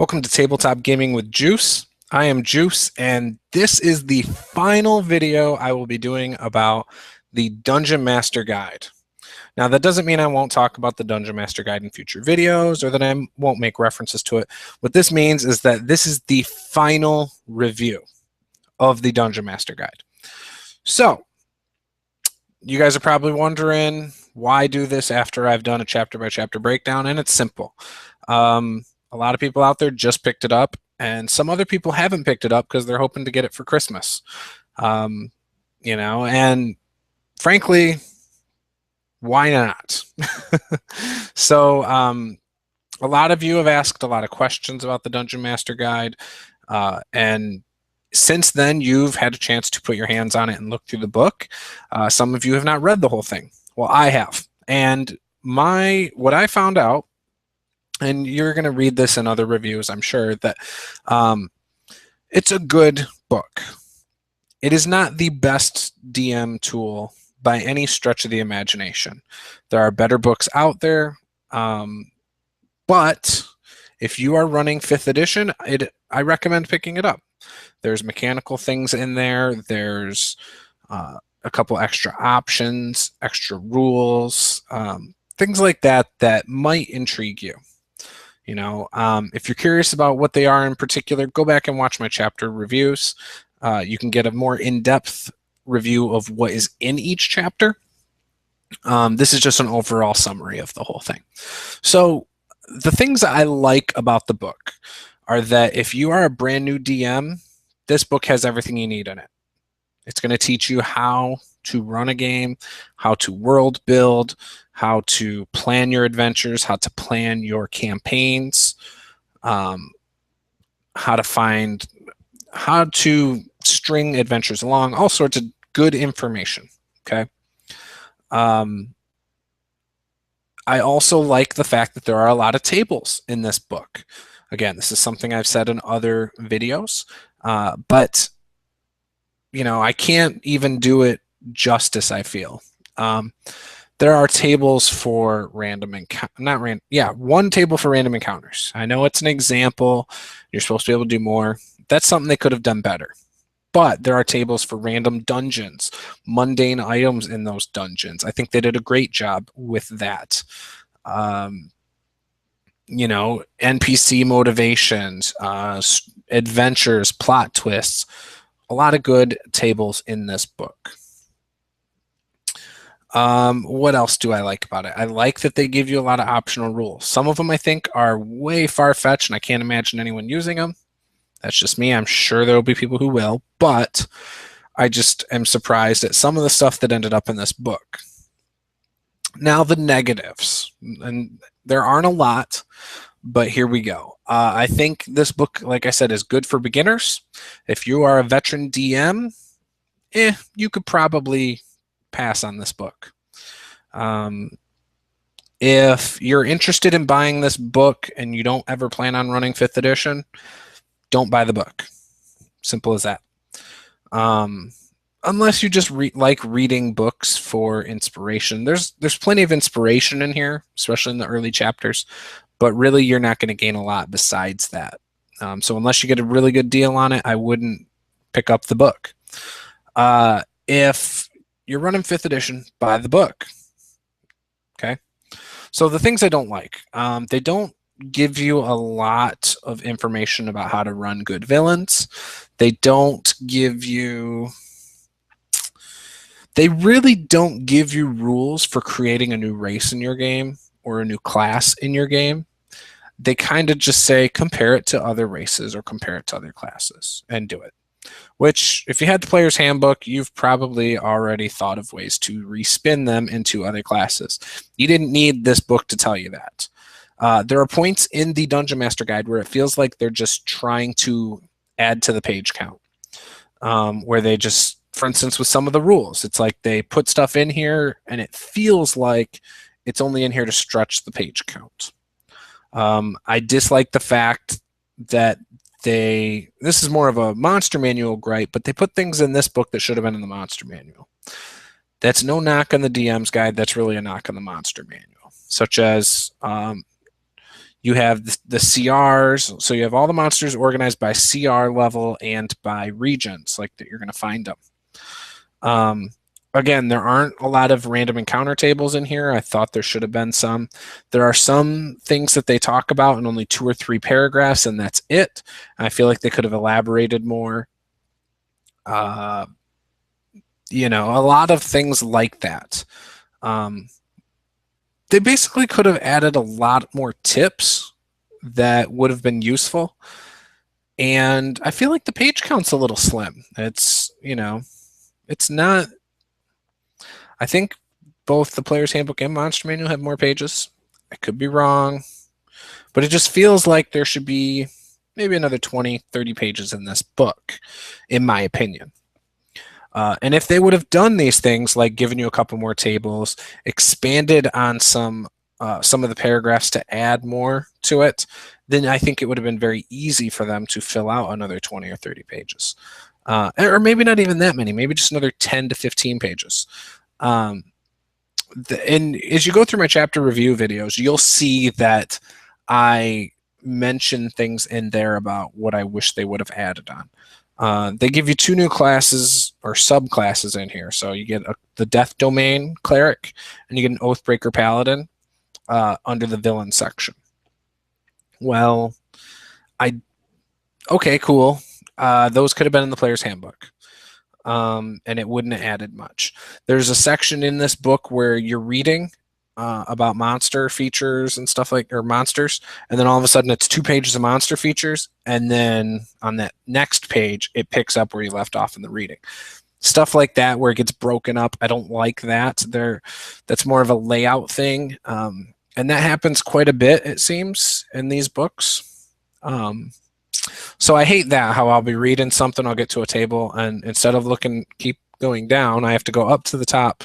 Welcome to Tabletop Gaming with Juice. I am Juice, and this is the final video I will be doing about the Dungeon Master Guide. Now, that doesn't mean I won't talk about the Dungeon Master Guide in future videos or that I won't make references to it. What this means is that this is the final review of the Dungeon Master Guide. So, you guys are probably wondering, why do this after I've done a chapter-by-chapter breakdown? And it's simple. A lot of people out there just picked it up, and some other people haven't picked it up because they're hoping to get it for Christmas. And frankly, why not? So a lot of you have asked a lot of questions about the Dungeon Master Guide, and since then you've had a chance to put your hands on it and look through the book. Some of you have not read the whole thing. Well, I have, and what I found out, and you're going to read this in other reviews, I'm sure, that it's a good book. It is not the best DM tool by any stretch of the imagination. There are better books out there, but if you are running 5th edition, I recommend picking it up. There's mechanical things in there. There's a couple extra options, extra rules, things like that that might intrigue you. If you're curious about what they are in particular, go back and watch my chapter reviews. You can get a more in-depth review of what is in each chapter. This is just an overall summary of the whole thing. So the things I like about the book are that if you are a brand new DM, this book has everything you need in it. It's going to teach you how to run a game, how to world build, how to plan your adventures, how to plan your campaigns, how to string adventures along, all sorts of good information, okay? I also like the fact that there are a lot of tables in this book. Again, this is something I've said in other videos, but I can't even do it justice, I feel. There are tables for one table for random encounters. I know it's an example. You're supposed to be able to do more. That's something they could have done better. But there are tables for random dungeons, mundane items in those dungeons. I think they did a great job with that. NPC motivations, adventures, plot twists. A lot of good tables in this book. What else do I like about it? I like that they give you a lot of optional rules. Some of them I think are way far-fetched, and I can't imagine anyone using them. That's just me. I'm sure there will be people who will, but I just am surprised at some of the stuff that ended up in this book. Now, the negatives, and there aren't a lot, but here we go. I think this book, like I said, is good for beginners. If you are a veteran DM, you could probably pass on this book. If you're interested in buying this book and you don't ever plan on running 5th edition, don't buy the book. Simple as that. Unless you just like reading books for inspiration. There's plenty of inspiration in here, especially in the early chapters, but really you're not going to gain a lot besides that. So unless you get a really good deal on it, I wouldn't pick up the book. If you're running 5th edition, buy the book. Okay? So the things I don't like, they don't give you a lot of information about how to run good villains. They really don't give you rules for creating a new race in your game or a new class in your game. They kind of just say, compare it to other races or compare it to other classes and do it. Which, if you had the player's handbook, you've probably already thought of ways to respin them into other classes. You didn't need this book to tell you that. There are points in the Dungeon Master Guide where it feels like they're just trying to add to the page count. Where they just, for instance, with some of the rules, it's like they put stuff in here and it feels like it's only in here to stretch the page count. I dislike the fact that this is more of a monster manual gripe, but they put things in this book that should have been in the monster manual. That's no knock on the DM's guide. That's really a knock on the monster manual, such as You have the CRs, so you have all the monsters organized by CR level and by regions, like that you're going to find them. Again, there aren't a lot of random encounter tables in here. I thought there should have been some. There are some things that they talk about in only 2 or 3 paragraphs, and that's it. I feel like they could have elaborated more. You know, a lot of things like that. They basically could have added a lot more tips that would have been useful. And I feel like the page count's a little slim. It's, you know, it's not. I think both the Player's Handbook and Monster Manual have more pages. I could be wrong, but it just feels like there should be maybe another 20, 30 pages in this book, in my opinion. And if they would have done these things, like given you a couple more tables, expanded on some of the paragraphs to add more to it, then I think it would have been very easy for them to fill out another 20 or 30 pages. Or maybe not even that many, maybe just another 10 to 15 pages. And as you go through my chapter review videos, you'll see that I mention things in there about what I wish they would have added on. They give you 2 new classes or subclasses in here. So you get the Death Domain Cleric, and you get an Oathbreaker Paladin under the Villain section. Well, okay, cool. Those could have been in the Player's Handbook. And it wouldn't have added much. There's a section in this book where you're reading about monster features and stuff or monsters, and then all of a sudden it's 2 pages of monster features, and then on that next page it picks up where you left off in the reading. Stuff like that where it gets broken up, I don't like that. That's more of a layout thing, and that happens quite a bit, it seems, in these books. So I hate that, how I'll be reading something, I'll get to a table, and instead of keep going down, I have to go up to the top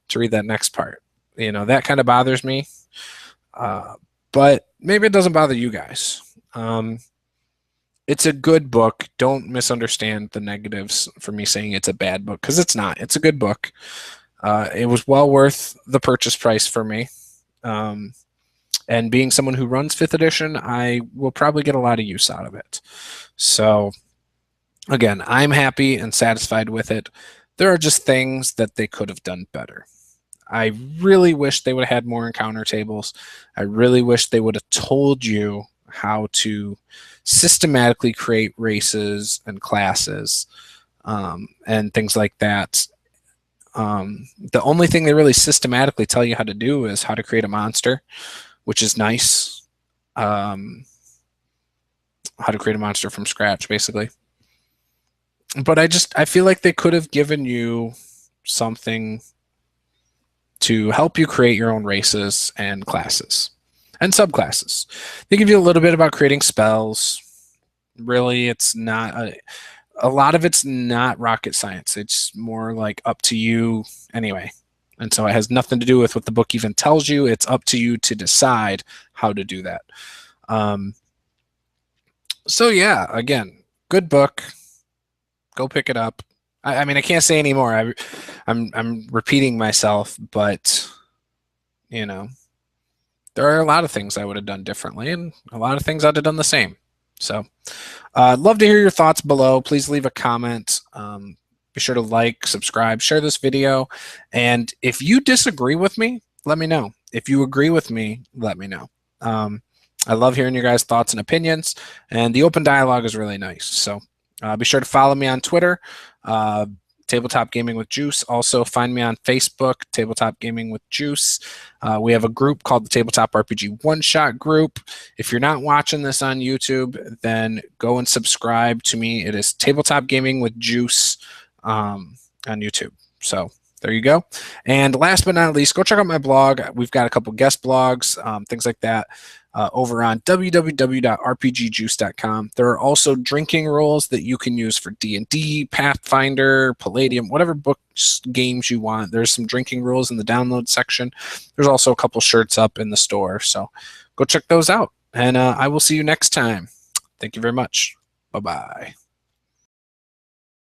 to read that next part. You know, that kind of bothers me. But maybe it doesn't bother you guys. It's a good book. Don't misunderstand the negatives for me saying it's a bad book, because it's not. It's a good book. It was well worth the purchase price for me. And being someone who runs 5th edition, I will probably get a lot of use out of it. So, again, I'm happy and satisfied with it. There are just things that they could have done better. I really wish they would have had more encounter tables. I really wish they would have told you how to systematically create races and classes and things like that. The only thing they really systematically tell you how to do is how to create a monster, which is nice. How to create a monster from scratch, basically. But I feel like they could have given you something to help you create your own races and classes and subclasses. They give you a little bit about creating spells. Really, it's not a lot of it's not rocket science. It's more like up to you anyway. And so it has nothing to do with what the book even tells you. It's up to you to decide how to do that. So yeah, again, good book. Go pick it up. I mean, I can't say any more. I'm repeating myself, but you know, there are a lot of things I would have done differently, and a lot of things I'd have done the same. So, I'd love to hear your thoughts below. Please leave a comment. Be sure to like, subscribe, share this video, and if you disagree with me, let me know. If you agree with me, let me know. I love hearing your guys' thoughts and opinions, and the open dialogue is really nice. So. Be sure to follow me on Twitter, Tabletop Gaming with Juice. Also, find me on Facebook, Tabletop Gaming with Juice. We have a group called the Tabletop RPG One Shot Group. If you're not watching this on YouTube, then go and subscribe to me. It is Tabletop Gaming with Juice on YouTube. So there you go. And last but not least, go check out my blog. We've got a couple guest blogs, things like that. Over on www.rpgjuice.com. There are also drinking rules that you can use for D&D, Pathfinder, Palladium, whatever books, games you want. There's some drinking rules in the download section. There's also a couple shirts up in the store. So go check those out. And I will see you next time. Thank you very much. Bye-bye.